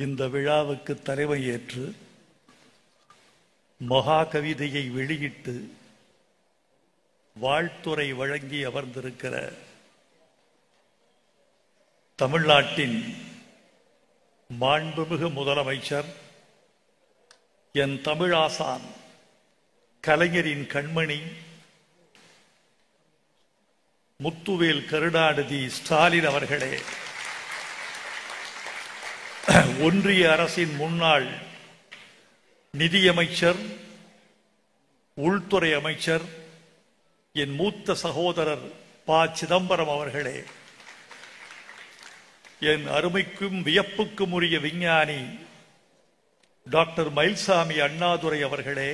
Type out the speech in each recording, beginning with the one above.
இந்த விழாவுக்கு தலைமையேற்று மகா கவிதையை வெளியிட்டு வாழ்த்துரை வழங்கி அமர்ந்திருக்கிற தமிழ்நாட்டின் மாண்புமிகு முதலமைச்சர், என் தமிழாசான், கலைஞரின் கண்மணி முத்துவேல் கருணாநிதி ஸ்டாலின் அவர்களே, ஒன்றிய அரசின் முன்னாள் நிதியமைச்சர், உள்துறை அமைச்சர், என் மூத்த சகோதரர் ப. சிதம்பரம் அவர்களே, என் அருமைக்கும் வியப்புக்கும் உரிய விஞ்ஞானி டாக்டர் மயில்சாமி அண்ணாதுரை அவர்களே,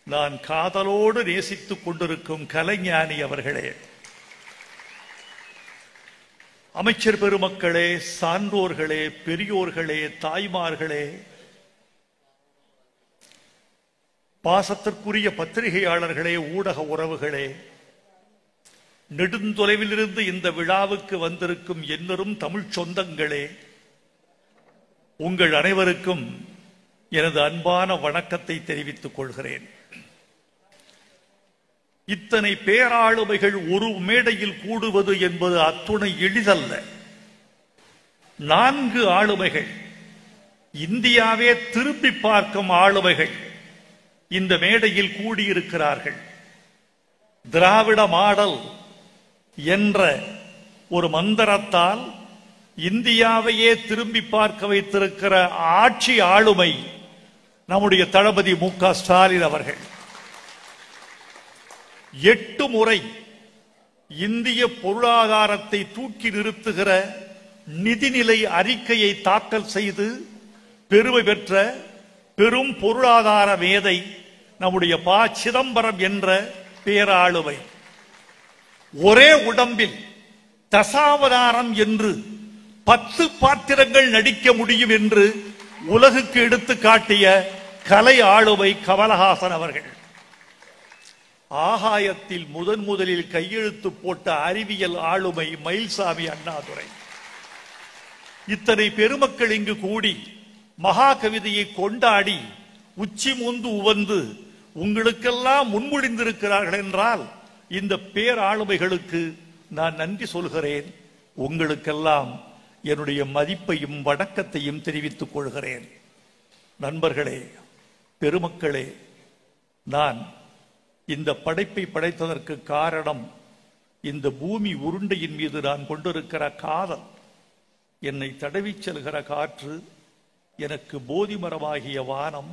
நான் காதலோடு நேசித்துக் கொண்டிருக்கும் கலைஞானி அவர்களே, அமைச்சர் பெருமக்களே, சான்றோர்களே, பெரியோர்களே, தாய்மார்களே, பாசத்திற்குரிய பத்திரிகையாளர்களே, ஊடக உறவுகளே, நெடுந்தொலைவிலிருந்து இந்த விழாவுக்கு வந்திருக்கும் என்னரும் தமிழ் சொந்தங்களே, உங்கள் அனைவருக்கும் எனது அன்பான வணக்கத்தை தெரிவித்துக் கொள்கிறேன். இத்தனை பேராளுமைகள் ஒரு மேடையில் கூடுவது என்பது அத்துணை எளிதல்ல. 4 ஆளுமைகள், இந்தியாவே திரும்பி பார்க்கும் ஆளுமைகள் இந்த மேடையில் கூடியிருக்கிறார்கள். திராவிட மாடல் என்ற ஒரு மந்திரத்தால் இந்தியாவையே திரும்பி பார்க்க வைத்திருக்கிற ஆட்சி ஆளுமை நம்முடைய தளபதி மு க ஸ்டாலின் அவர்கள். 8 முறை இந்திய பொருளாதாரத்தை தூக்கி நிறுத்துகிற நிதிநிலை அறிக்கையை தாக்கல் செய்து பெருமை பெற்ற பெரும் பொருளாதார மேதை நம்முடைய ப. சிதம்பரம் என்ற பேராளுமை. ஒரே உடம்பில் தசாவதாரம் என்று 10 பாத்திரங்கள் நடிக்க முடியும் என்று உலகுக்கு எடுத்து காட்டிய கலை ஆளுமை கமலஹாசன் அவர்கள். ஆகாயத்தில் முதலில் கையெழுத்து போட்ட அறிவியல் ஆளுமை மயில்சாமி அண்ணாதுரை. இத்தனை பெருமக்கள் இங்கு கூடி மகா கவிதையை கொண்டாடி உச்சி முந்து உவந்து உங்களுக்கெல்லாம் முன்மொழிந்திருக்கிறார்கள் என்றால் இந்த பேராளுமைகளுக்கு நான் நன்றி சொல்கிறேன். உங்களுக்கெல்லாம் என்னுடைய மதிப்பையும் வணக்கத்தையும் தெரிவித்துக் கொள்கிறேன். நண்பர்களே, பெருமக்களே, நான் இந்த படைப்பை படைத்ததற்கு காரணம் இந்த பூமி உருண்டையின் மீது நான் கொண்டிருக்கிற காதல். என்னை தடவி செல்கிற காற்று, எனக்கு போதி மரமாகிய வானம்,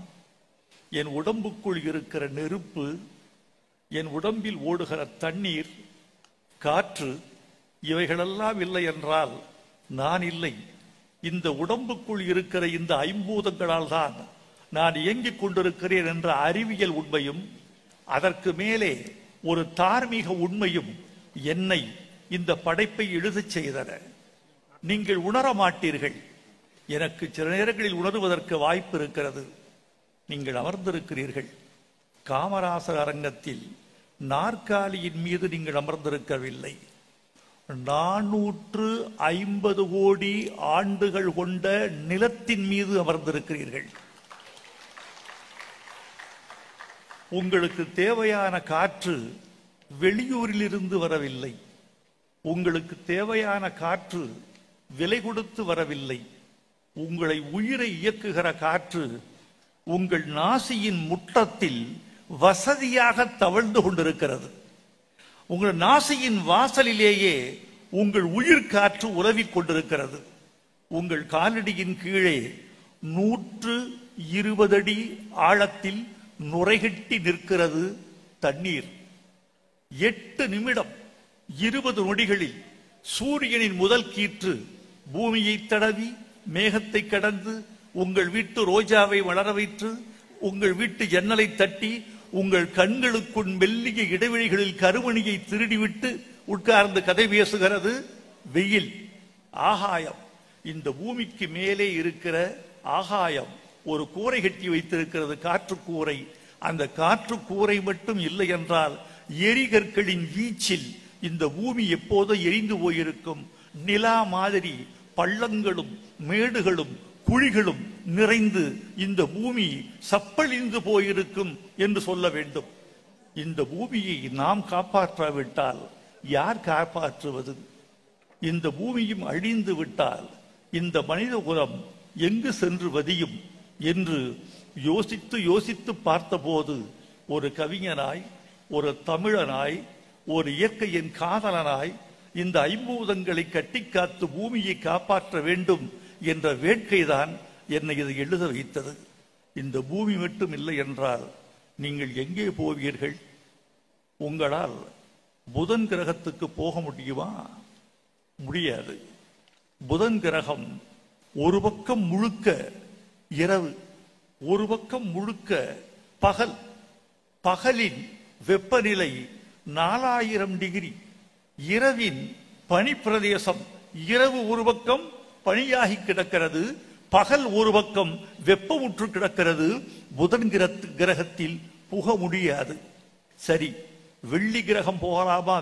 என் உடம்புக்குள் இருக்கிற நெருப்பு, என் உடம்பில் ஓடுகிற தண்ணீர், காற்று, இவைகளெல்லாம் இல்லை என்றால் நான் இல்லை. இந்த உடம்புக்குள் இருக்கிற இந்த ஐம்பூதங்களால் தான் நான் இயங்கிக் கொண்டிருக்கிறேன் என்ற அறிவியல் உண்மையும் அதற்கு மேலே ஒரு தார்மீக உண்மையும் என்னை இந்த படைப்பை எழுதச் செய்தன. நீங்கள் உணர மாட்டீர்கள். எனக்கு சில நேரங்களில் உணர்வதற்கு வாய்ப்பு இருக்கிறது. நீங்கள் அமர்ந்திருக்கிறீர்கள் காமராசர் அரங்கத்தில். நாற்காலியின் மீது நீங்கள் அமர்ந்திருக்கவில்லை. 450 கோடி ஆண்டுகள் கொண்ட நிலத்தின் மீது அமர்ந்திருக்கிறீர்கள். உங்களுக்கு தேவையான காற்று வெளியூரில் இருந்து வரவில்லை. உங்களுக்கு தேவையான காற்று விலை கொடுத்து வரவில்லை. உங்களை உயிரை இயக்குகிற காற்று உங்கள் நாசியின் முட்டத்தில் வசதியாக தவழ்ந்து கொண்டிருக்கிறது. உங்கள் நாசியின் வாசலிலேயே உங்கள் உயிர் காற்று உலவிக் கொண்டிருக்கிறது. உங்கள் காலடியின் கீழே 120 அடி ஆழத்தில் நுரைகட்டி நிற்கிறது தண்ணீர். 8 நிமிடம் 20 நொடிகளில் சூரியனின் முதல் கீற்று பூமியை தடவி மேகத்தை கடந்து உங்கள் வீட்டு ரோஜாவை வளர வைத்து உங்கள் வீட்டு ஜன்னலை தட்டி உங்கள் கண்களுக்குள் மெல்லிய இடைவெளிகளில் கருமணியை திருடிவிட்டு உட்கார்ந்து கதை பேசுகிறது வெயில். ஆகாயம், இந்த பூமிக்கு மேலே இருக்கிற ஆகாயம் ஒரு கூரை கட்டி வைத்திருக்கிறது, காற்றுக்கூரை. அந்த காற்றுக்கூரை மட்டும் இல்லை என்றால் எரிகற்களின் வீச்சில் இந்த பூமி எப்போதோ எரிந்து போயிருக்கும். நிலா மாதிரி பள்ளங்களும் மேடுகளும் குழிகளும் நிறைந்து இந்த பூமி சப்பழிந்து போயிருக்கும் என்று சொல்ல வேண்டும். இந்த பூமியை நாம் காப்பாற்றாவிட்டால் யார் காப்பாற்றுவது? இந்த பூமியும் அழிந்து விட்டால் இந்த மனித குலம் எங்கு சென்று வதியும் என்று யோசித்து யோசித்து பார்த்தபோது ஒரு கவிஞனாய், ஒரு தமிழனாய், ஒரு இயற்கையின் காதலனாய் இந்த ஐம்பூதங்களை கட்டி காத்து பூமியை காப்பாற்ற வேண்டும் என்ற வேட்கைதான் என்னை இதை எழுத வைத்தது. இந்த பூமி மட்டும் இல்லை என்றால் நீங்கள் எங்கே போவீர்கள்? உங்களால் புதன் கிரகத்துக்கு போக முடியுமா? முடியாது. புதன் கிரகம் ஒரு பக்கம் முழுக்க இரவு, ஒரு பக்கம் முழுக்க பகல். பகலின் வெப்பநிலை 4000 டிகிரி. இரவின் பனி பிரதேசம். இரவு ஒரு பக்கம் பனியாகி கிடக்கிறது, பகல் ஒரு பக்கம் வெப்பமுற்று கிடக்கிறது. புதன் கிரகத்தில் புக முடியாது. சரி, வெள்ளி கிரகம் போகலாமா?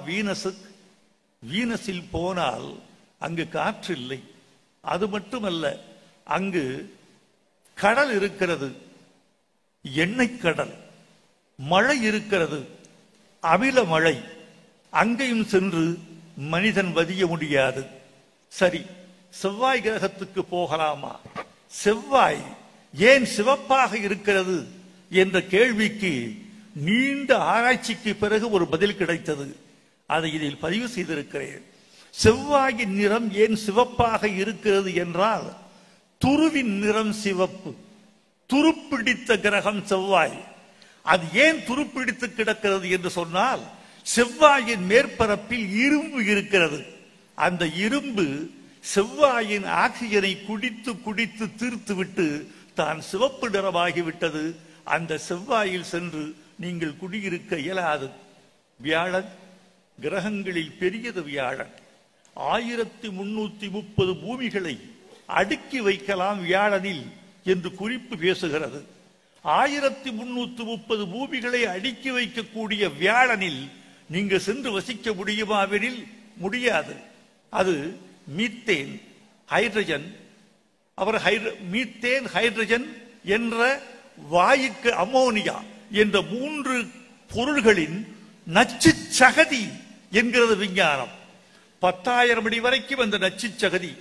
வீனஸில் போனால் அங்கு காற்று இல்லை. அது மட்டுமல்ல, அங்கு கடல் இருக்கிறது, எண்ணெய் கடல். மழை இருக்கிறது, அமில மழை. அங்கேயும் சென்று மனிதன் வதிய முடியாது. சரி, செவ்வாய் கிரகத்துக்கு போகலாமா? செவ்வாய் ஏன் சிவப்பாக இருக்கிறது என்ற கேள்விக்கு நீண்ட ஆராய்ச்சிக்கு பிறகு ஒரு பதில் கிடைத்தது. அதை இதில் பதிவு செய்திருக்கிறேன். செவ்வாயின் நிறம் ஏன் சிவப்பாக இருக்கிறது என்றால், துருவின் நிறம் சிவப்பு. துருப்பிடித்த கிரகம் செவ்வாய். அது ஏன் துருப்பிடித்து கிடக்கிறது என்று சொன்னால், செவ்வாயின் மேற்பரப்பில் இரும்பு இருக்கிறது. அந்த இரும்பு செவ்வாயின் ஆக்சிஜனை குடித்து குடித்து தீர்த்துவிட்டு தான் சிவப்பு நிறமாகிவிட்டது. அந்த செவ்வாயில் சென்று நீங்கள் குடியிருக்க இயலாது. வியாழன் கிரகங்களில் பெரியது. வியாழன் 1330 பூமிகளை அடுக்கி வைக்கலாம் வியாழனில் என்று குறிப்பு பேசுகிறது. 1330 பூமிகளை அடுக்கி வைக்கக்கூடிய வியாழனில் நீங்க சென்று வசிக்க முடியுமாவெனில் முடியாது. அது மீத்தேன், ஹைட்ரஜன், மீத்தேன், ஹைட்ரஜன் என்ற வாயுக்கு, அமோனியா என்ற 3 பொருள்களின் நச்சு சகதி என்கிறது விஞ்ஞானம். 10,000 அடி வரைக்கும் அந்த நச்சு சகதி.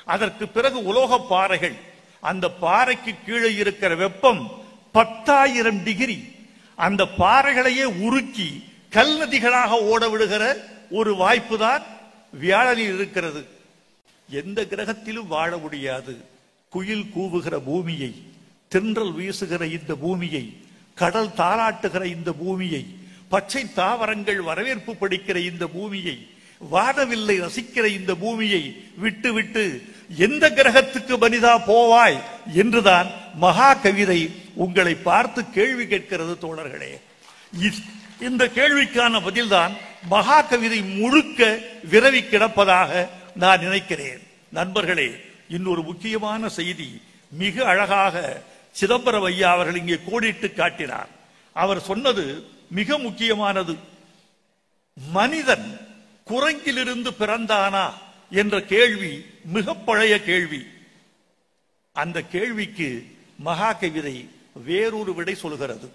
அதற்கு பிறகு உலோக பாறைகள். அந்த பாறைக்கு கீழே இருக்கிற வெப்பம் 10,000 டிகிரி. அந்த பாறைகளையே உருக்கி கல் நதிகளாக ஓட விடுகிற ஒரு வாய்ப்பு தான் வியாழனில் இருக்கிறது. எந்த கிரகத்திலும் வாழ முடியாது. குயில் கூவுகிற பூமியை, தென்றல் வீசுகிற இந்த பூமியை, கடல் தாளாட்டுகிற இந்த பூமியை, பச்சை தாவரங்கள் வரவேற்பு படிக்கிற இந்த பூமியை, வானவில்லை ரசிக்கிற இந்த பூமியை விட்டு விட்டு எந்த கிரகத்துக்கு மனிதா போவாய் என்றுதான் மகா கவிதை உங்களை பார்த்து கேள்வி கேட்கிறது தோழர்களே. இந்த கேள்விக்கான பதில்தான் மகா கவிதை முழுக்க விரவி கிடப்பதாக நான் நினைக்கிறேன். நண்பர்களே, இன்னொரு முக்கியமான செய்தி மிக அழகாக சிதம்பரம் ஐயா அவர்கள் இங்கே கோடிட்டு காட்டினார். அவர் சொன்னது மிக முக்கியமானது. மனிதன் குரங்கிலிருந்து பிறந்தானா என்ற கேள்வி மிக பழைய கேள்வி. அந்த கேள்விக்கு மகா கவிதை வேறொரு விடை சொல்கிறது.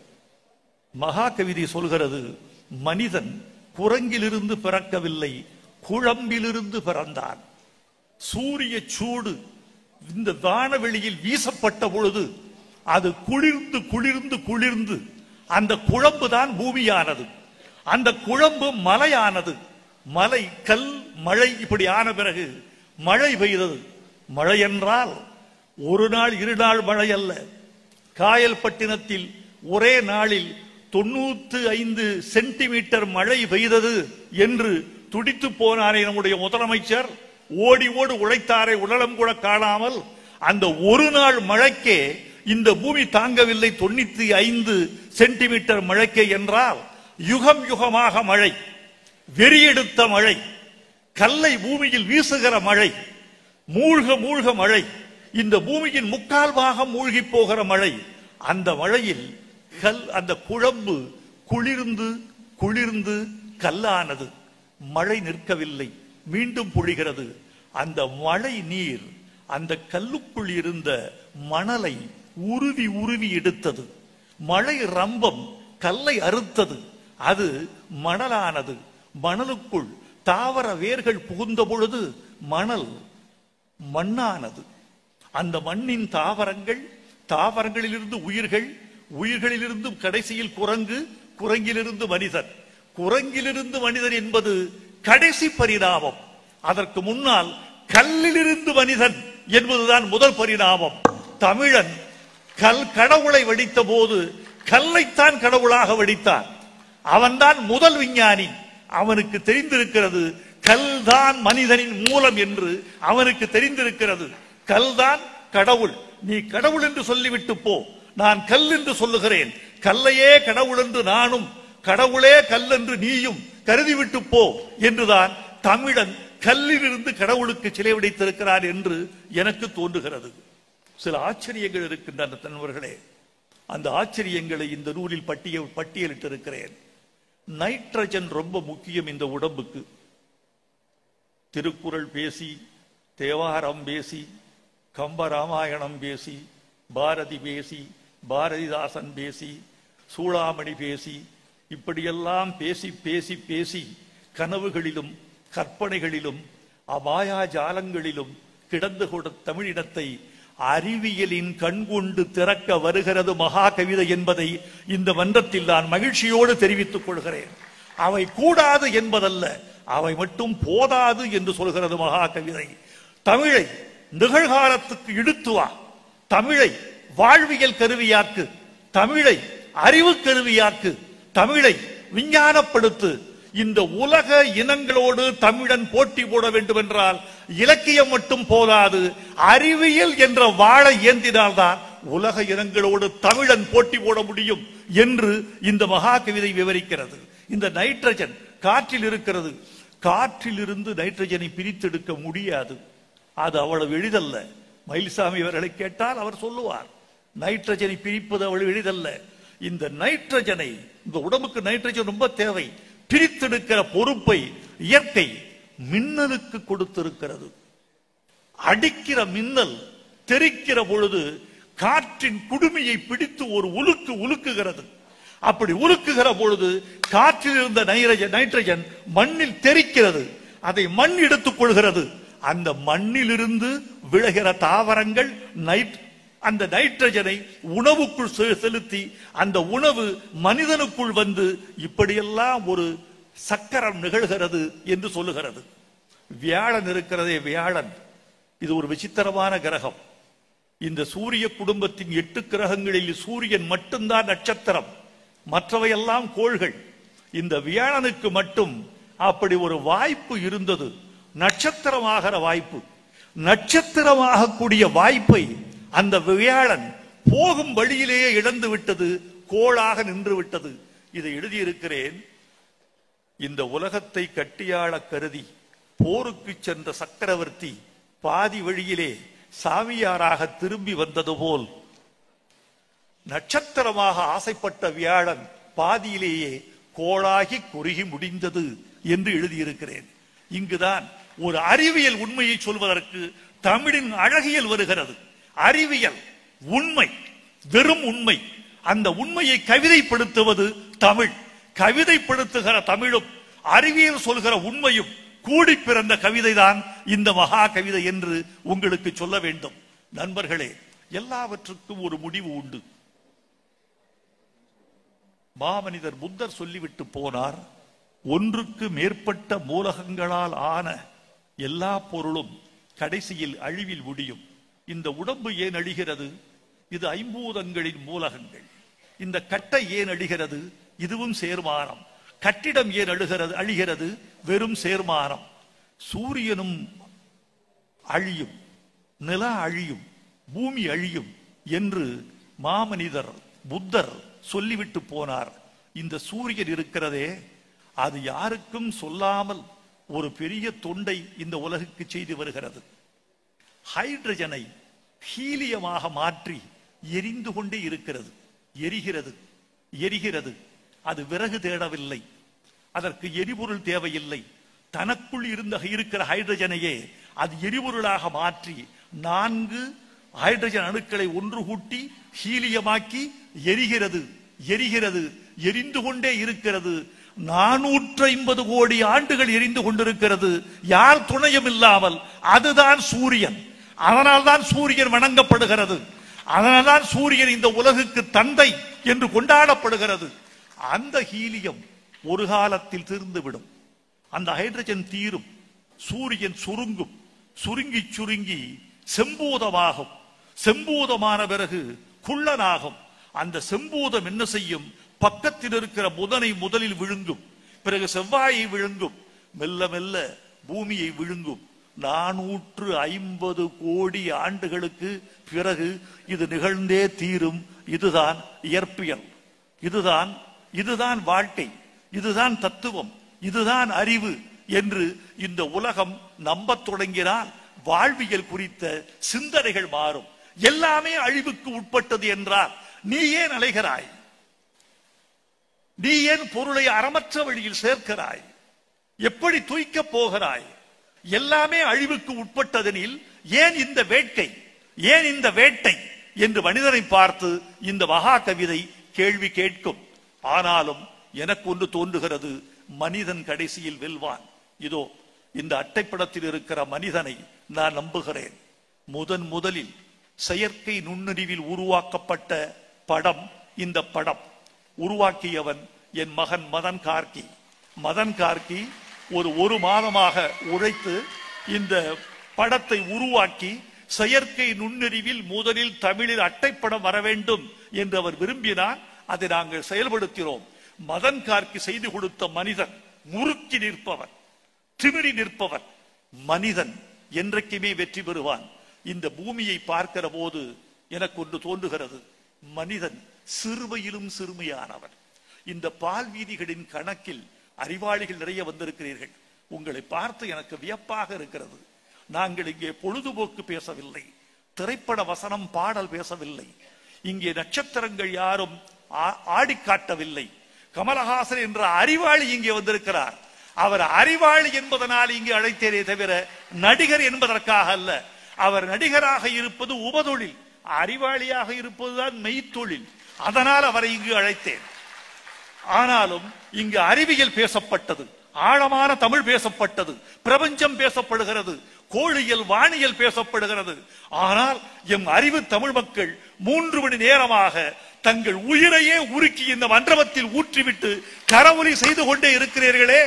மகா கவிதை சொல்கிறது, மனிதன் குரங்கிலிருந்து பிறக்கவில்லை, குழம்பிலிருந்து பிறந்தான். சூரிய சூடு இந்த வானவெளியில் வீசப்பட்ட பொழுது அது குளிர்ந்து குளிர்ந்து குளிர்ந்து அந்த குழம்பு தான் பூமியானது. அந்த குழம்பு மலையானது. மலை, கல், மழை இப்படி ஆன பிறகு மழை பெய்தது. மழை என்றால் ஒரு நாள் 2 நாள் மழை அல்ல. காயல்பட்டினத்தில் ஒரே நாளில் 95 சென்டிமீட்டர் மழை பெய்தது என்று துடித்து போனாரே நம்முடைய முதலமைச்சர். ஓடி ஓடி உழைத்தாரே, உடலம் கூட காணாமல். அந்த ஒரு நாள் மழைக்கே இந்த பூமி தாங்கவில்லை. 95 சென்டிமீட்டர் மழைக்கே என்றால் யுகம் யுகமாக மழை, வெறியெடுத்த மழை, கல்லை பூமியில் வீசுகிற மழை, மூழ்க மூழ்க மழை, இந்த பூமியின் 3/4 பாகம் மூழ்கி போகிற மழை. அந்த மழையில் அந்த குழம்பு குளிர்ந்து குளிர்ந்து கல்லானது. மழை நிற்கவில்லை, மீண்டும் பொழிகிறது. அந்த மழை நீர் அந்த கல்லுக்குள் இருந்த மணலை உருவி உருவி எடுத்தது. மழை ரம்பம் கல்லை அறுத்தது, அது மணலானது. மணலுக்குள் தாவர வேர்கள் புகுந்த பொழுது மணல் மண்ணானது. அந்த மண்ணின் தாவரங்கள், தாவரங்களிலிருந்து உயிர்கள், உயிர்களிலிருந்து கடைசியில் குரங்கு, குரங்கிலிருந்து மனிதன், குரங்கிலிருந்து மனிதன் என்பது கடைசி பரிணாமம். அதற்கு முன்னால் கல்லிலிருந்து மனிதன் என்பதுதான் முதல் பரிணாமம். தமிழன் கடவுளை வடித்த போது கல்லைத்தான் கடவுளாக வடித்தான். அவன்தான் முதல் விஞ்ஞானி. அவனுக்கு தெரிந்திருக்கிறது கல்தான் மனிதனின் மூலம் என்று அவனுக்கு தெரிந்திருக்கிறது. கல்தான் கடவுள். நீ கடவுள் என்று சொல்லிவிட்டு போ, நான் கல் என்று சொல்லுகிறேன். கல்லையே கடவுள் என்று நானும், கடவுளே கல் என்று நீயும் கருதிவிட்டு போ என்றுதான் தமிழன் கல்லிலிருந்து கடவுளுக்கு சிலை வடித்திருக்கிறார் என்று எனக்கு தோன்றுகிறது. சில ஆச்சரியங்கள் இருக்கின்றன நண்பர்களே. அந்த ஆச்சரியங்களை இந்த நூலில் பட்டியலிட்டிருக்கிறேன். நைட்ரஜன் ரொம்ப முக்கியம் இந்த உடம்புக்கு. திருக்குறள் பேசி, தேவாரம் பேசி, கம்பராமாயணம் பேசி, பாரதி பேசி, பாரதிதாசன் பேசி, சூளாமணி பேசி, இப்படியெல்லாம் பேசி பேசி பேசி கனவுகளிலும் கற்பனைகளிலும் அபாயா ஜாலங்களிலும் கிடந்து கொடுத்த தமிழினத்தை அறிவியலின் கண்கொண்டு திறக்க வருகிறது மகா கவிதை என்பதை இந்த மன்றத்தில் நான் மகிழ்ச்சியோடு தெரிவித்துக் கொள்கிறேன். அவை கூடாது என்பதல்ல, அவை மட்டும் போதாது என்று சொல்கிறது மகா கவிதை. தமிழை நிகழ்காலத்துக்கு இழுத்து வா, தமிழை வாழ்வியல் கருவியாக்கு, தமிழை அறிவு கருவியாக்கு, தமிழை விஞ்ஞானப்படுத்து. இந்த உலக இனங்களோடு தமிழன் போட்டி போட வேண்டும் என்றால் இலக்கியம் மட்டும் போதாது, அறிவியல் என்ற வாழை ஏந்தினால்தான் உலக இனங்களோடு தமிழன் போட்டி போட முடியும் என்று இந்த மகா கவிதை விவரிக்கிறது. இந்த நைட்ரஜன் காற்றில் இருக்கிறது. காற்றில் இருந்து நைட்ரஜனை பிரித்தெடுக்க முடியாது. அது அவ்வளவு எளிதல்ல. மயில்சாமி அவர்களை கேட்டால் அவர் சொல்லுவார், நைட்ரஜனை பிரிப்பது அவ்வளவு எளிதல்ல. இந்த நைட்ரஜனை, இந்த உடம்புக்கு நைட்ரஜன் ரொம்ப தேவை. பிரித்தெடுக்கிற பொறுப்பை இயற்கை மின்னலுக்கு கொடுத்திருக்கிறது. அடிக்கிற மின்னல் தெரிக்கிற பொழுது காற்றின் குடுமையை பிடித்து ஒரு உலுக்குகிறது. அப்படி உலுக்குகிற பொழுது காற்றில் இருந்த நைட்ரஜன் மண்ணில் தெரிக்கிறது. அதை மண் எடுத்துக் கொள்கிறது. அந்த மண்ணிலிருந்து விளைகிற தாவரங்கள் அந்த நைட்ரஜனை உணவுக்குள் செலுத்தி அந்த உணவு மனிதனுக்குள் வந்து இப்படியெல்லாம் ஒரு சக்கரம் நிகழ்கிறது என்று சொல்லுகிறது. வியாழன் இருக்கிறதே, வியாழன் இது ஒரு விசித்திரமான கிரகம். இந்த சூரிய குடும்பத்தின் 8 கிரகங்களில் சூரியன் மட்டும்தான் நட்சத்திரம், மற்றவையெல்லாம் கோள்கள். இந்த வியாழனுக்கு மட்டும் அப்படி ஒரு வாய்ப்பு இருந்தது, நட்சத்திரமாகிற வாய்ப்பு. நட்சத்திரமாகக்கூடிய வாய்ப்பை அந்த வியாழன் போகும் வழியிலேயே இழந்து விட்டது, கோளாக நின்று விட்டது. இதை எழுதியிருக்கிறேன். இந்த உலகத்தை கட்டியாள கருதி போருக்கு சென்ற சக்கரவர்த்தி பாதி வழியிலே சாமியாராக திரும்பி வந்தது போல் நட்சத்திரமாக ஆசைப்பட்ட வியாழன் பாதியிலேயே கோளாகி குறுகி முடிந்தது என்று எழுதியிருக்கிறேன். இங்குதான் ஒரு அறிவியல் உண்மையை சொல்வதற்கு தமிழின் அழகியல் வருகிறது. அறிவியல் உண்மை, வெறும் உண்மை. அந்த உண்மையை கவிதைப்படுத்துவது தமிழ். கவிதைப்படுத்துகிற தமிழும் அறிவியல் சொல்கிற உண்மையும் கூடி பிறந்த கவிதைதான் இந்த மகா கவிதை என்று உங்களுக்கு சொல்ல வேண்டும். நண்பர்களே, எல்லாவற்றுக்கும் ஒரு முடிவு உண்டு. மாமனிதர் புத்தர் சொல்லிவிட்டு போனார், ஒன்றுக்கு மேற்பட்ட மூலகங்களால் ஆன எல்லா பொருளும் கடைசியில் அழிவில் முடியும். இந்த உடம்பு ஏன் அழிகிறது? இது ஐம்பூதங்களின் மூலகங்கள். இந்த கட்டை ஏன் அழிகிறது? இதுவும் சேர்மானம். கட்டிடம் ஏன் அழிகிறது? வெறும் சேர்மானம். சூரியனும் அழியும், நில அழியும், பூமி அழியும் என்று மாமனிதர் புத்தர் சொல்லிவிட்டு போனார். இந்த சூரியன் இருக்கிறதே, அது யாருக்கும் சொல்லாமல் ஒரு பெரிய தொண்டை இந்த உலகுக்கு செய்து வருகிறது. ஹைட்ரஜனை ஹீலியமாக மாற்றி எரிந்து கொண்டே இருக்கிறது. எரிகிறது. அது விறகு தேடவில்லை, அதற்கு எரிபொருள் தேவையில்லை. தனக்குள் இருக்கிற ஹைட்ரஜனையே அது எரிபொருளாக மாற்றி 4 ஹைட்ரஜன் அணுக்களை ஒன்று கூட்டி ஹீலியமாக்கி எரிகிறது எரிகிறது எரிந்து கொண்டே இருக்கிறது. 450 கோடி ஆண்டுகள் எரிந்து கொண்டிருக்கிறது, யார் துணையும் இல்லாமல். அதுதான் சூரியன். அதனால்தான் சூரியன் வணங்கப்படுகிறது. அதனால்தான் சூரியன் இந்த உலகுக்கு தந்தை என்று கொண்டாடப்படுகிறது. அந்த ஹீலியம் ஒரு காலத்தில் தீர்ந்துவிடும். அந்த ஹைட்ரஜன் தீரும், சூரியன் சுருங்கும், சுருங்கி சுருங்கி செம்பூதமாகும். செம்பூதமான பிறகு குள்ளனாகும். அந்த செம்பூதம் என்ன செய்யும்? பக்கத்தில் இருக்கிற புதனை முதலில் விழுங்கும், பிறகு செவ்வாயை விழுங்கும், மெல்ல மெல்ல பூமியை விழுங்கும். 450 கோடி ஆண்டுகளுக்கு பிறகு இது நிகழ்ந்தே தீரும். இதுதான் இயற்பியல், இதுதான் வாழ்க்கை, இதுதான் தத்துவம், இதுதான் அறிவு என்று இந்த உலகம் நம்பத் தொடங்கினால் வாழ்வியல் குறித்த சிந்தனைகள் மாறும். எல்லாமே அழிவுக்கு உட்பட்டது என்றால் நீ ஏன் அலைகிறாய்? நீ ஏன் பொருளை அறமற்ற வழியில் சேர்க்கிறாய்? எப்படி தூய்க்கப் போகிறாய்? எல்லாமே அழிவுக்கு உட்பட்டதெனில் ஏன் இந்த வேட்கை, ஏன் இந்த வேட்டை என்று மனிதனை பார்த்து இந்த மகா கவிதை கேள்வி கேட்கும். ஆனாலும் எனக்கு ஒன்று தோன்றுகிறது, மனிதன் கடைசியில் வெல்வான். இதோ இந்த அட்டைப்படத்தில் இருக்கிற மனிதனை நான் நம்புகிறேன். முதலில் செயற்கை நுண்ணறிவில் உருவாக்கப்பட்ட படம் இந்த படம். உருவாக்கியவன் என் மகன் மதன் கார்கி. மதன் கார்கி ஒரு மாதமாக உழைத்து இந்த படத்தை உருவாக்கி, செயற்கை நுண்ணறிவில் முதலில் தமிழில் அட்டைப்படம் வர வேண்டும் என்று அவர் விரும்பினார். அதை நாங்கள் செயல்படுத்தினோம். மதன் கார்கி செய்து கொடுத்த மனிதன் முறுக்கி நிற்பவன், திமிரி நிற்பவன். மனிதன் என்றைக்குமே வெற்றி பெறுவான். இந்த பூமியை பார்க்கிற போது எனக்கு ஒன்று தோன்றுகிறது, மனிதன் சிறுமையிலும் சிறுமையானவன். இந்த பால் வீதிகளின் கணக்கில் அறிவாளிகள் நிறைய வந்திருக்கிறீர்கள். உங்களை பார்த்து எனக்கு வியப்பாக இருக்கிறது. நாங்கள் இங்கே பொழுதுபோக்கு பேசவில்லை, திரைப்பட வசனம் பாடல் பேசவில்லை, இங்கே நட்சத்திரங்கள் யாரும் ஆடி காட்டவில்லை. கமலஹாசன் என்ற அறிவாளி இங்கே வந்திருக்கிறார். அவர் அறிவாளி என்பதனால் இங்கு அழைத்தேனே தவிர நடிகர் என்பதற்காக அல்ல. அவர் நடிகராக இருப்பது உபதொழில், அறிவாளியாக இருப்பதுதான் மெய்த்தொழில். அதனால் அவரை இங்கு அழைத்தேன். ஆனாலும் இங்கு அறிவியல் பேசப்பட்டது, ஆழமான தமிழ் பேசப்பட்டது, பிரபஞ்சம் பேசப்படுகிறது, கோழியல் வானியல் பேசப்படுகிறது. ஆனால் எம் அறிவு தமிழ் மக்கள் 3 மணி நேரமாக தங்கள் உயிரையே உருக்கி இந்த மண்டபத்தில் ஊற்றிவிட்டு கரவொலி செய்து கொண்டே இருக்கிறீர்களே.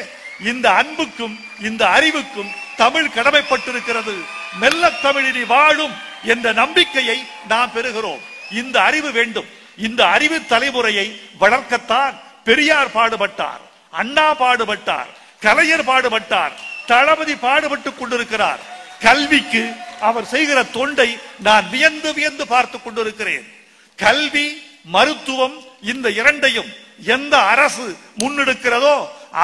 இந்த அன்புக்கும் இந்த அறிவுக்கும் தமிழ் கடமைப்பட்டிருக்கிறது. மெல்ல தமிழினி வாழும் என்ற நம்பிக்கையை நாம் பெறுகிறோம். இந்த அறிவு வேண்டும். இந்த அறிவு தலைமுறையை வளர்க்கத்தான் பெரியார் பாடுபட்டார், அண்ணா பாடுபட்டார், கலைஞர் பாடுபட்டார், தளபதி பாடுபட்டுக் கொண்டிருக்கிறார். கல்விக்கு அவர் செய்கிற தொண்டை நான் வியந்து வியந்து பார்த்துக் கொண்டிருக்கிறேன். கல்வி, மருத்துவம் இந்த இரண்டையும் எந்த அரசு முன்னெடுக்கிறதோ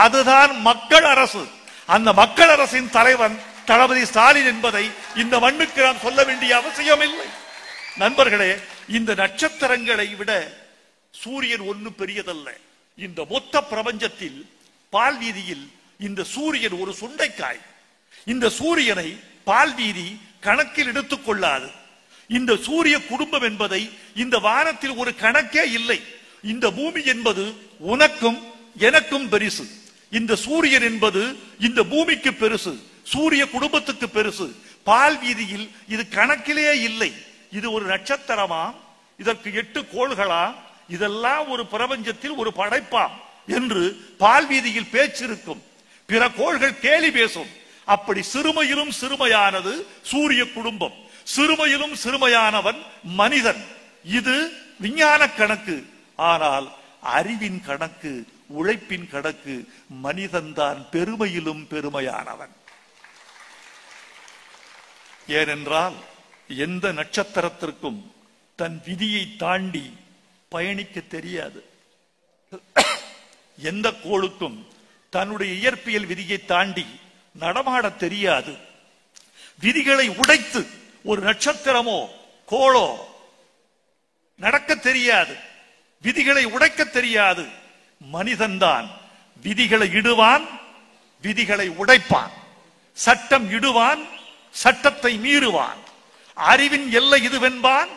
அதுதான் மக்கள் அரசு. அந்த மக்கள் அரசின் தலைவன் தளபதி ஸ்டாலின் என்பதை இந்த மண்ணுக்கு நாம் சொல்ல வேண்டிய அவசியம் இல்லை. நண்பர்களே, இந்த நட்சத்திரங்களை விட சூரியன் ஒன்றும் பெரியதல்ல. இந்த மொத்த பிரபஞ்சத்தில் பால் வீதியில் இந்த சூரியன் ஒரு சுண்டைக்காய். இந்த சூரியனை பால் வீதி கணக்கில் எடுத்துக் கொள்ளாது. இந்த சூரிய குடும்பம் என்பதை இந்த வானத்தில் ஒரு கணக்கே இல்லை. இந்த பூமி என்பது உனக்கும் எனக்கும் பெருசு. இந்த சூரியன் என்பது இந்த பூமிக்கு பெருசு, சூரிய குடும்பத்துக்கு பெருசு. பால் வீதியில் இது கணக்கிலே இல்லை. இது ஒரு நட்சத்திரமா, இதற்கு 8 கோள்களா, இதெல்லாம் ஒரு பிரபஞ்சத்தில் ஒரு படைப்பாம் என்று பால் வீதியில் பேச்சிருக்கும். பிற கோள்கள் கேலி பேசும். அப்படி சிறுமையிலும் சிறுமையானது சூரிய குடும்பம், சிறுமையிலும் சிறுமையானவன் மனிதன். இது விஞ்ஞான கணக்கு. ஆனால் அறிவின் கணக்கு, உழைப்பின் கணக்கு, மனிதன்தான் பெருமையிலும் பெருமையானவன். ஏனென்றால் எந்த நட்சத்திரத்திற்கும் தன் விதியை தாண்டி பயணிக்க தெரியாது. எந்த கோளுக்கும் தன்னுடைய இயற்பியல் விதியை தாண்டி நடமாட தெரியாது. விதிகளை உடைத்து ஒரு நட்சத்திரமோ கோளோ நடக்க தெரியாது. விதிகளை உடைக்க தெரியாது. மனிதன்தான் விதிகளை இடுவான், விதிகளை உடைப்பான். சட்டம் இடுவான், சட்டத்தை மீறுவான். அறிவின் எல்லை இதுவென்பான்,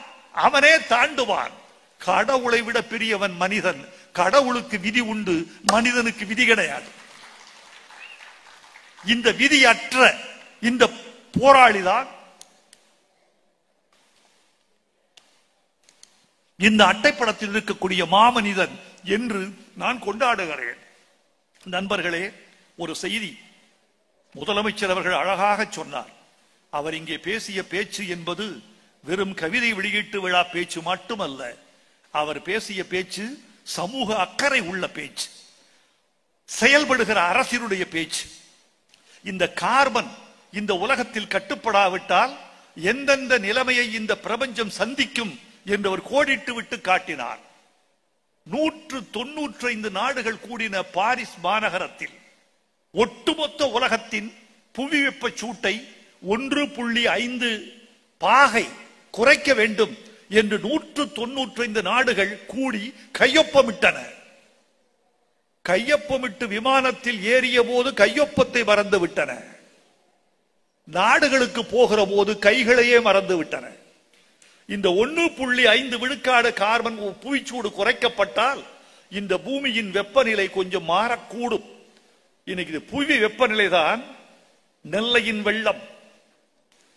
அவனே தாண்டுவான். கடவுளை விட பெரியவன் மனிதன். கடவுளுக்கு விதி உண்டு, மனிதனுக்கு விதி கிடையாது. இந்த விதியற்ற இந்த போராளிதான் இந்த அட்டைப்படத்தில் இருக்கக்கூடிய மாமனிதன் என்று நான் கொண்டாடுகிறேன். நண்பர்களே, ஒரு செய்தி முதலமைச்சர் அவர்கள் அழகாக சொன்னார். அவர் இங்கே பேசிய பேச்சு என்பது வெறும் கவிதை வெளியீட்டு விழா பேச்சு மட்டுமல்ல. அவர் பேசிய பேச்சு சமூக அக்கறை உள்ள பேச்சு, செயல்படுகிற அரசினுடைய பேச்சு. இந்த கார்பன் இந்த உலகத்தில் கட்டுப்படாவிட்டால் எந்தெந்த நிலைமையை இந்த பிரபஞ்சம் சந்திக்கும் என்று அவர் கோடிட்டு விட்டு காட்டினார். 195 நாடுகள் கூடின பாரிஸ் மாநகரத்தில் ஒட்டுமொத்த உலகத்தின் புவி வெப்ப சூட்டை 1.5 பாகை குறைக்க வேண்டும் என்று 195 நாடுகள் கூடி கையொப்பமிட்டன. கையொப்பமிட்டு விமானத்தில் ஏறிய போது கையொப்பத்தை மறந்து விட்டன. நாடுகளுக்கு போகிற போது கைகளையே மறந்து விட்டன. இந்த 1.5 விழுக்காடு கார்பன் புவிச்சூடு குறைக்கப்பட்டால் இந்த பூமியின் வெப்பநிலை கொஞ்சம் மாறக்கூடும். இன்னைக்கு புவி வெப்பநிலை தான் நெல்லையின் வெள்ளம்,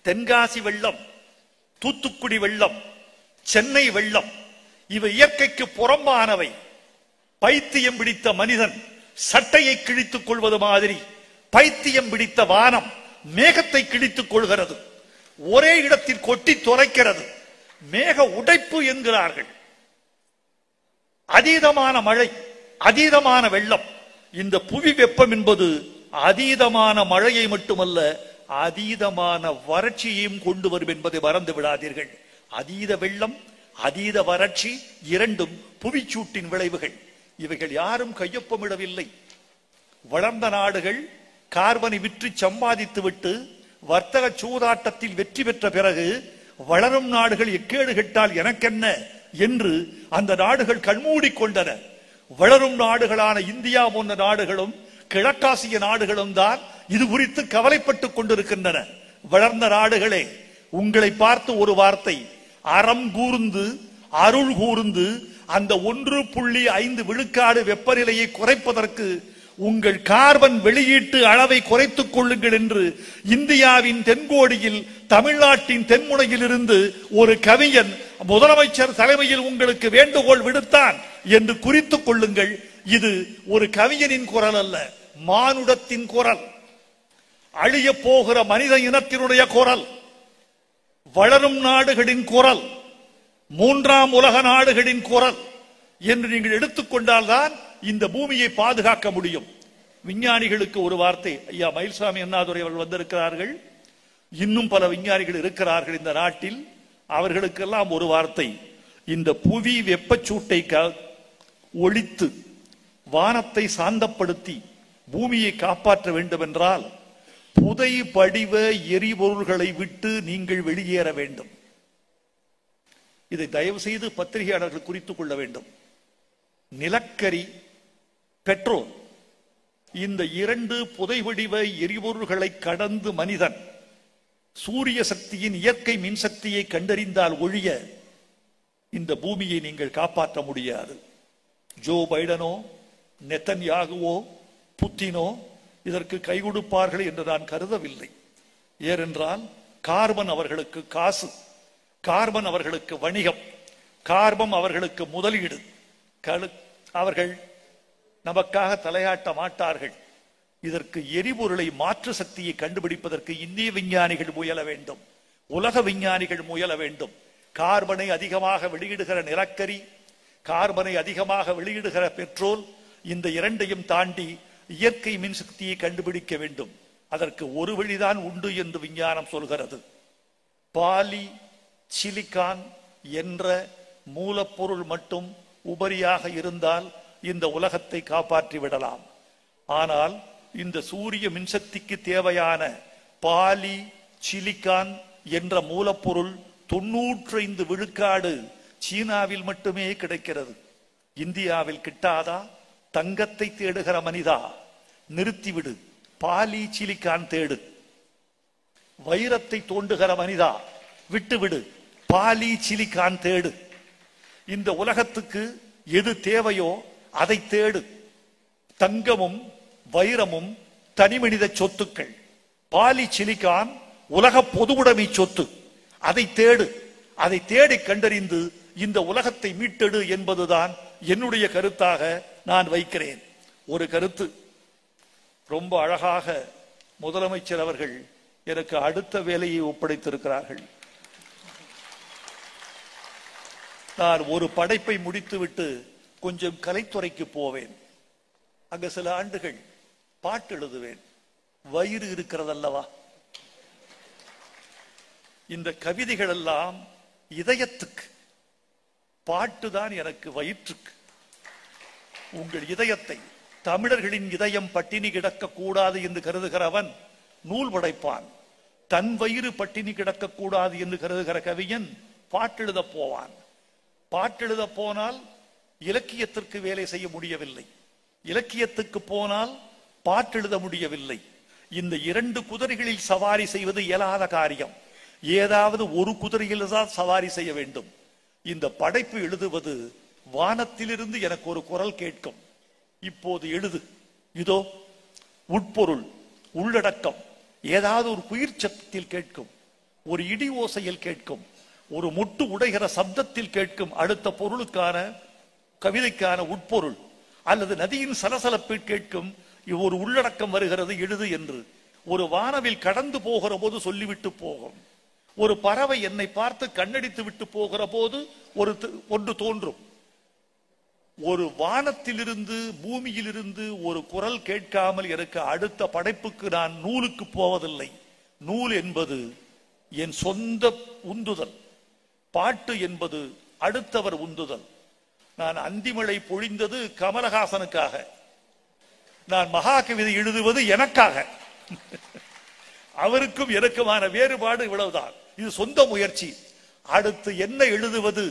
தென்காசி வெள்ளம், தூத்துக்குடி வெள்ளம், சென்னை வெள்ளம், இவை இயற்கைக்கு புறம்பானவை. பைத்தியம் பிடித்த மனிதன் சட்டையை கிழித்துக் கொள்வது மாதிரி பைத்தியம் பிடித்த வானம் மேகத்தை கிழித்துக் கொள்கிறது. ஒரே இடத்தில் கொட்டி தொலைக்கிறது. மேக உடைப்பு என்கிறார்கள். அதீதமான மழை, அதீதமான வெள்ளம். இந்த புவி வெப்பம் என்பது அதீதமான மழையை மட்டுமல்ல, அதீதமான வறட்சியையும் கொண்டு வரும் என்பதை மறந்து விடாதீர்கள். அதீத வெள்ளம், அதீத வறட்சி இரண்டும் புவிச்சூட்டின் விளைவுகள். இவைகள் யாரும் கையொப்பமிடவில்லை. வளர்ந்த நாடுகள் கார்பனை விற்று சம்பாதித்து விட்டு வர்த்தக சூதாட்டத்தில் வெற்றி பெற்ற பிறகு வளரும் நாடுகள் எக்கேடு கெட்டால் எனக்கென்ன என்று அந்த நாடுகள் கண்மூடி கொண்டன. வளரும் நாடுகளான இந்தியா போன்ற நாடுகளும் கிழக்காசிய நாடுகளும் தான் இது குறித்து கவலைப்பட்டுக் கொண்டிருக்கின்றன. வளர்ந்த நாடுகளே, உங்களை பார்த்து ஒரு வார்த்தை, அறம் கூர்ந்து அருள் கூர்ந்து அந்த 1.5 விழுக்காடு வெப்பநிலையை குறைப்பதற்கு உங்கள் கார்பன் வெளியீட்டு அளவை குறைத்துக் கொள்ளுங்கள் என்று இந்தியாவின் தென்கோடியில் தமிழ்நாட்டின் தென்முனையில் இருந்து ஒரு கவிஞன் முதலமைச்சர் தலைமையில் உங்களுக்கு வேண்டுகோள் விடுத்தான் என்று குறித்துக் கொள்ளுங்கள். இது ஒரு கவிஞனின் குரல் அல்ல, மானுடத்தின் குரல், அழிய போகிற மனித இனத்தினுடைய குரல், வளரும் நாடுகளின் குரல், 3ஆம் உலக நாடுகளின் குரல் என்று நீங்கள் எடுத்துக்கொண்டால் தான் இந்த பூமியை பாதுகாக்க முடியும். விஞ்ஞானிகளுக்கு ஒரு வார்த்தை, ஐயா மயில்சாமி அண்ணாதுரை அவர்கள் வந்திருக்கிறார்கள், இன்னும் பல விஞ்ஞானிகள் இருக்கிறார்கள் இந்த நாட்டில். அவர்களுக்கெல்லாம் ஒரு வார்த்தை, இந்த புவி வெப்பச்சூட்டை ஒழித்து வானத்தை சாந்தப்படுத்தி பூமியை காப்பாற்ற வேண்டும் என்றால் புதை படிவ எரிபொருள்களை விட்டு நீங்கள் வெளியேற வேண்டும். இதை தயவு செய்து பத்திரிகையாளர்கள் குறித்துக் கொள்ள வேண்டும். நிலக்கரி, பெட்ரோல், இந்த 2 புதைவடிவ எரிபொருள்களை கடந்து மனிதன் சூரிய சக்தியின் இயற்கை மின்சக்தியை கண்டறிந்தால் ஒழிய இந்த பூமியை நீங்கள் காப்பாற்ற முடியாது. ஜோ பைடனோ, நெத்தன்யாகுவோ, புத்தினோ இதற்கு கை கொடுப்பார்கள் என்று நான் கருதவில்லை. ஏனென்றால் கார்பன் அவர்களுக்கு காசு, கார்பன் அவர்களுக்கு வணிகம், கார்பன் அவர்களுக்கு முதலீடு. அவர்கள் நமக்காக தலையாட்ட மாட்டார்கள். இதற்கு எரிபொருளை மாற்று சக்தியை கண்டுபிடிப்பதற்கு இந்திய விஞ்ஞானிகள் முயல வேண்டும், உலக விஞ்ஞானிகள் முயல வேண்டும். கார்பனை அதிகமாக வெளியிடுகிற நிலக்கரி, கார்பனை அதிகமாக வெளியிடுகிற பெட்ரோல், இந்த இரண்டையும் தாண்டி இயற்கை மின்சக்தியை கண்டுபிடிக்க வேண்டும். அதற்கு ஒரு வழிதான் உண்டு என்று விஞ்ஞானம் சொல்கிறது. பாலி சிலிகான் என்ற மூலப்பொருள் மட்டும் உபரியாக இருந்தால் இந்த உலகத்தை காப்பாற்றி விடலாம். ஆனால் இந்த சூரிய மின்சக்திக்கு தேவையான பாலி சிலிகான் என்ற மூலப்பொருள் 95 விழுக்காடு சீனாவில் மட்டுமே கிடைக்கிறது. இந்தியாவில் கிட்டாதா? தங்கத்தை தேடுகிற மனிதா, நிறுத்திவிடு, பாலி சிலிகான் தேடு. வைரத்தை தோண்டுகிற மனிதா விட்டுவிடு, பாலி சிலிகான் தேடு. இந்த உலகத்துக்கு எது தேவையோ அதை தேடு. தங்கமும் வைரமும் தனிமனித சொத்துக்கள், பாலி சிலிகான் உலக பொதுவுடைமை சொத்து. அதை தேடு, அதை தேடி கண்டறிந்து இந்த உலகத்தை மீட்டெடு என்பதுதான் என்னுடைய கருத்தாக நான் வைக்கிறேன். ஒரு கருத்து ரொம்ப அழகாக முதலமைச்சர் அவர்கள் எனக்கு அடுத்த வேலையை ஒப்படைத்திருக்கிறார்கள். நான் ஒரு படைப்பை முடித்துவிட்டு கொஞ்சம் கலைத்துறைக்கு போவேன். அங்க சில ஆண்டுகள் பாட்டு எழுதுவேன். வயிறு இருக்கிறதல்லவா, இந்த கவிதைகள் எல்லாம் இதயத்துக்கு, பாட்டுதான் எனக்கு வயிற்றுக்கு. உங்கள் இதயத்தை, தமிழர்களின் இதயம் பட்டினி கிடக்க கூடாது என்று கருதுகிறவன் நூல் படைப்பான். தன் வயிறு பட்டினி கிடக்க கூடாது என்று கருதுகிற கவிஞன் பாட்டெழுத போவான். பாட்டெழுத போனால் இலக்கியத்திற்கு வேலை செய்ய முடியவில்லை, இலக்கியத்துக்கு போனால் பாட்டெழுத முடியவில்லை. இந்த இரண்டு குதிரைகளில் சவாரி செய்வது இயலாத காரியம். ஏதாவது ஒரு குதிரையில் தான் சவாரி செய்ய வேண்டும். இந்த படைப்பு எழுதுவது வானத்திலிருந்து எனக்கு ஒரு குரல் கேட்கும், இப்போது எழுது. இதோ உட்பொருள், உள்ளடக்கம் ஏதாவது ஒரு குயிர் சத்தத்தில் கேட்கும், ஒரு இடி ஓசையில் கேட்கும், ஒரு முட்டு உடைகிற சப்தத்தில் கேட்கும். அடுத்த பொருளுக்கான, கவிதைக்கான உட்பொருள் அல்லது நதியின் சலசலப்பில் கேட்கும் ஒரு உள்ளடக்கம் வருகிறது, எழுது என்று. ஒரு வானவில் கடந்து போகிற போது சொல்லிவிட்டு போகும். ஒரு பறவை என்னை பார்த்து கண்ணடித்து விட்டு போகிற போது ஒன்று தோன்றும். ஒரு வானத்திலிருந்து, பூமியிலிருந்து ஒரு குரல் கேட்காமல் எனக்கு அடுத்த படைப்புக்கு நான் நூலுக்கு போவதில்லை. நூல் என்பது என் சொந்த உந்துதல், பாட்டு என்பது அடுத்தவர் உந்துதல். நான் அந்திமழை பொழிந்தது கமலஹாசனுக்காக, நான் மகா கவிதை எழுதுவது எனக்காக. அவருக்கும் எனக்குமான வேறுபாடு இவ்வளவுதான். இது சொந்த முயற்சி. அடுத்து என்ன எழுதுவது?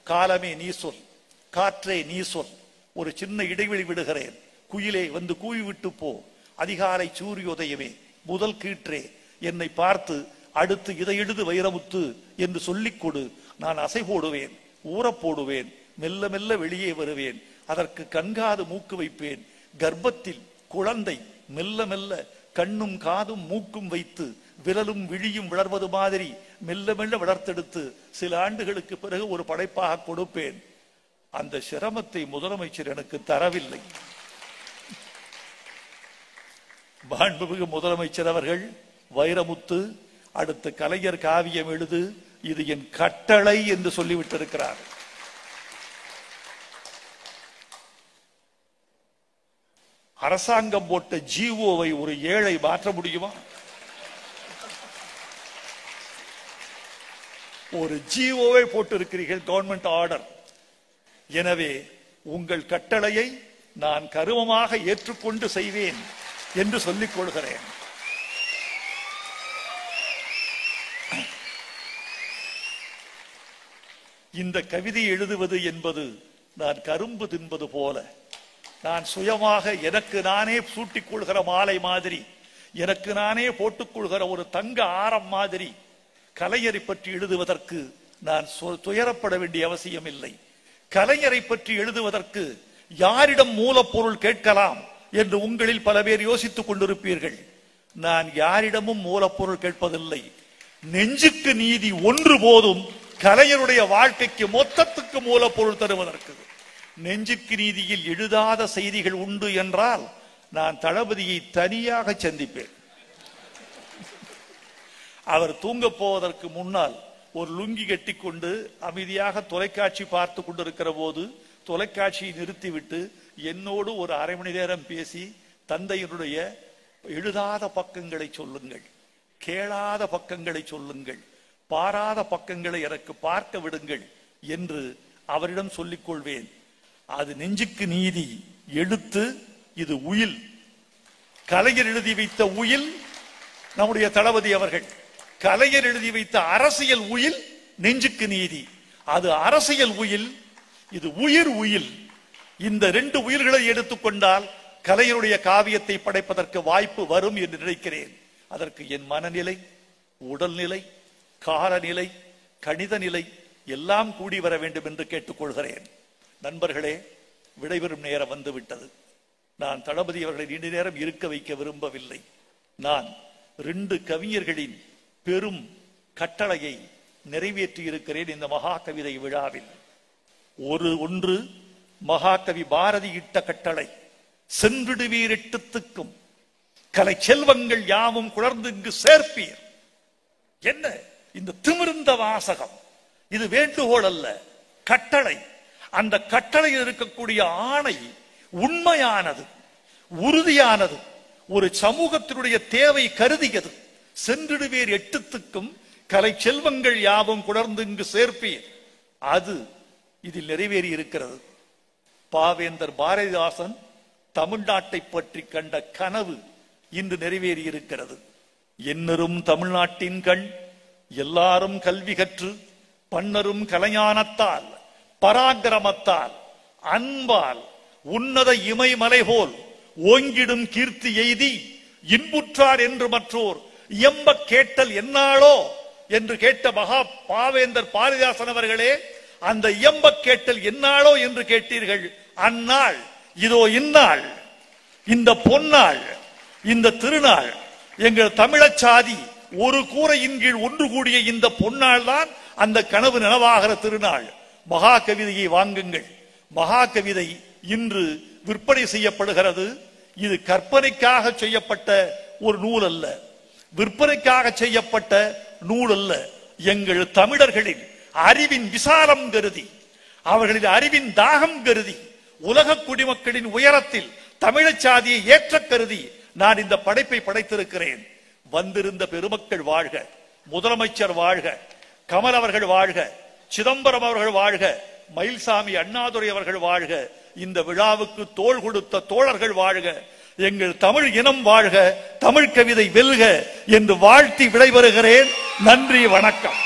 காலமே நீ சொல், காற்றே நீ சொல். ஒரு சின்ன இடைவெளி விடுகிறேன். குயிலே வந்து கூவி விட்டு போ, அதிகாலை சூரியோதயமே முதல் கீற்றே என்னை பார்த்து அடுத்து இதை எழுது வைரமுத்து என்று சொல்லிக் கொடு. நான் அசை போடுவேன், ஊறப் போடுவேன், மெல்ல மெல்ல வெளியே வருவேன். அதற்கு கண்காது மூக்கு வைப்பேன். கர்ப்பத்தில் குழந்தை மெல்ல மெல்ல கண்ணும் காதும் மூக்கும் வைத்து விரலும் விழியும் வளர்வது மாதிரி மெல்ல மெல்ல வளர்த்தெடுத்து சில ஆண்டுகளுக்கு பிறகு ஒரு படைப்பாக கொடுப்பேன். அந்த சிரமத்தை முதலமைச்சர் எனக்கு தரவில்லை. மாண்புமிகு முதலமைச்சர் அவர்கள் வைரமுத்து அடுத்த கலைஞர் காவியம் எழுது, இது என் கட்டளை என்று சொல்லிவிட்டிருக்கிறார். அரசாங்கம் போட்ட ஜிஓவை ஒரு ஏழை மாற்ற முடியுமா? ஒரு ஜிஓவை போட்டு இருக்கிறீர்கள், கவர்மெண்ட் ஆர்டர். எனவே உங்கள் கட்டளையை நான் கருமமாக ஏற்றுக்கொண்டு செய்வேன் என்று சொல்லிக் கொள்கிறேன். இந்த கவிதை எழுதுவது என்பது நான் கரும்பு தின்பது போல, நான் சுயமாக எனக்கு நானே சூட்டிக் கொள்கிற மாலை மாதிரி, எனக்கு நானே போட்டுக்கொள்கிற ஒரு தங்க ஆரம் மாதிரி. கலைஞரை பற்றி எழுதுவதற்கு நான் துயரப்பட வேண்டிய அவசியம் இல்லை. கலைஞரை பற்றி எழுதுவதற்கு யாரிடம் மூலப்பொருள் கேட்கலாம் என்று உங்களில் பல பேர் யோசித்துக் கொண்டிருப்பீர்கள். நான் யாரிடமும் மூலப்பொருள் கேட்பதில்லை. நெஞ்சுக்கு நீதி ஒன்று போதும் கலைஞருடைய வாழ்க்கைக்கு மொத்தத்துக்கு மூலப்பொருள் தருவதற்கு. நெஞ்சுக்கு நீதியில் எழுதாத செய்திகள் உண்டு என்றால் நான் தளபதியை தனியாக சந்திப்பேன். அவர் தூங்க போவதற்கு முன்னால் ஒரு லுங்கி கட்டிக்கொண்டு அமைதியாக தொலைக்காட்சி பார்த்து கொண்டிருக்கிற போது தொலைக்காட்சியை நிறுத்திவிட்டு என்னோடு ஒரு அரை மணி நேரம் பேசி, தந்தையினுடைய எழுதாத பக்கங்களை சொல்லுங்கள், கேளாத பக்கங்களை சொல்லுங்கள், பாராத பக்கங்களை எனக்கு பார்க்க விடுங்கள் என்று அவரிடம் சொல்லிக் கொள்வேன். அது நெஞ்சுக்கு நீதி எழுத்து, இது உயில். கலைஞர் எழுதி வைத்த உயில் நம்முடைய தளபதி அவர்கள். கலைஞர் எழுதி வைத்த அரசியல் உயில் நெஞ்சுக்கு நீதி. அது அரசியல் உயில், இது உயிர் உயில். இந்த ரெண்டு உயிர்களை எடுத்துக்கொண்டால் கலைஞருடைய காவியத்தை படைப்பதற்கு வாய்ப்பு வரும் என்று நினைக்கிறேன். அதற்கு என் மனநிலை, உடல்நிலை, காலநிலை, கணித நிலை எல்லாம் கூடி வர வேண்டும் என்று கேட்டுக்கொள்கிறேன். நண்பர்களே, விடைபெறும் நேரம் வந்துவிட்டது. நான் தளபதி அவர்களை நீண்ட நேரம் இருக்க வைக்க விரும்பவில்லை. நான் 2 கவிஞர்களின் பெரும் கட்டளையை நிறைவேற்றி இருக்கிறேன் இந்த மகா கவிதை விழாவில். ஒன்று மகாகவி பாரதி இட்ட கட்டளை, சென்றிடுவீர் எட்டுத்துக்கும் கலை செல்வங்கள் யாவும் குளர்ந்து இங்கு சேர்ப்பீர். என்ன இந்த திமிர்ந்த வாசகம்? இது வேண்டுகோள் அல்ல, கட்டளை. அந்த கட்டளையில் இருக்கக்கூடிய ஆணை உண்மையானது, உறுதியானது, ஒரு சமூகத்தினுடைய தேவை கருதியது. சென்றிடுவீர் எட்டுத்துக்கும் கலை செல்வங்கள் யாவும் குளர்ந்து இங்கு சேர்ப்பீர். அது இதில் நிறைவேறி இருக்கிறது. பாவேந்தர் பாரதிதாசன் தமிழ்நாட்டை பற்றி கண்ட கனவு இன்று நிறைவேறி இருக்கிறது. என்னரும் தமிழ்நாட்டின் கண், எல்லாரும் கல்வி கற்று பன்னரும் கலைஞானத்தால் பராக்கிரமத்தால் அன்பால் உன்னத இமயமலை போல் ஓங்கிடும் கீர்த்தி எய்தி இன்புற்றார் என்று மற்றோர் இயம்ப கேட்டல் என்னாளோ என்று கேட்ட மகா பாவேந்தர் பாரதிதாசன் அவர்களே, அந்த இயம்ப கேட்டல் என்னாளோ என்று கேட்டீர்கள். அந்நாள் இதோ இந்நாள், இந்த பொன்னாள், இந்த திருநாள், எங்கள் தமிழச் சாதி ஒரு கூரையின் கீழ் ஒன்று கூடிய இந்த பொன்னாள் தான் அந்த கனவு நனவாகிற திருநாள். மகா கவிதையை வாங்குங்கள். மகா கவிதை இன்று விற்பனை செய்யப்படுகிறது. இது கற்பனைக்காக செய்யப்பட்ட ஒரு நூல் அல்ல, விற்பனைக்காக செய்யப்பட்ட நூல் அல்ல. எங்கள் தமிழர்களின் அறிவின் விசாலம் கருதி, அவர்களின் அறிவின் தாகம் கருதி, உலக குடிமக்களின் உயரத்தில் தமிழச் சாதியை ஏற்ற கருதி நான் இந்த படைப்பை படைத்திருக்கிறேன். வந்திருந்த பெருமக்கள் வாழ்க, முதலமைச்சர் வாழ்க, கமல் அவர்கள் வாழ்க, சிதம்பரம் அவர்கள் வாழ்க, மயில்சாமி அண்ணாதுரை அவர்கள் வாழ்க, இந்த விழாவுக்கு தோள் கொடுத்த தோழர்கள் வாழ்க, எங்கள் தமிழ் இனம் வாழ்க, தமிழ் கவிதை வெல்க என்று வாழ்த்தி விடைபெறுகிறேன். நன்றி, வணக்கம்.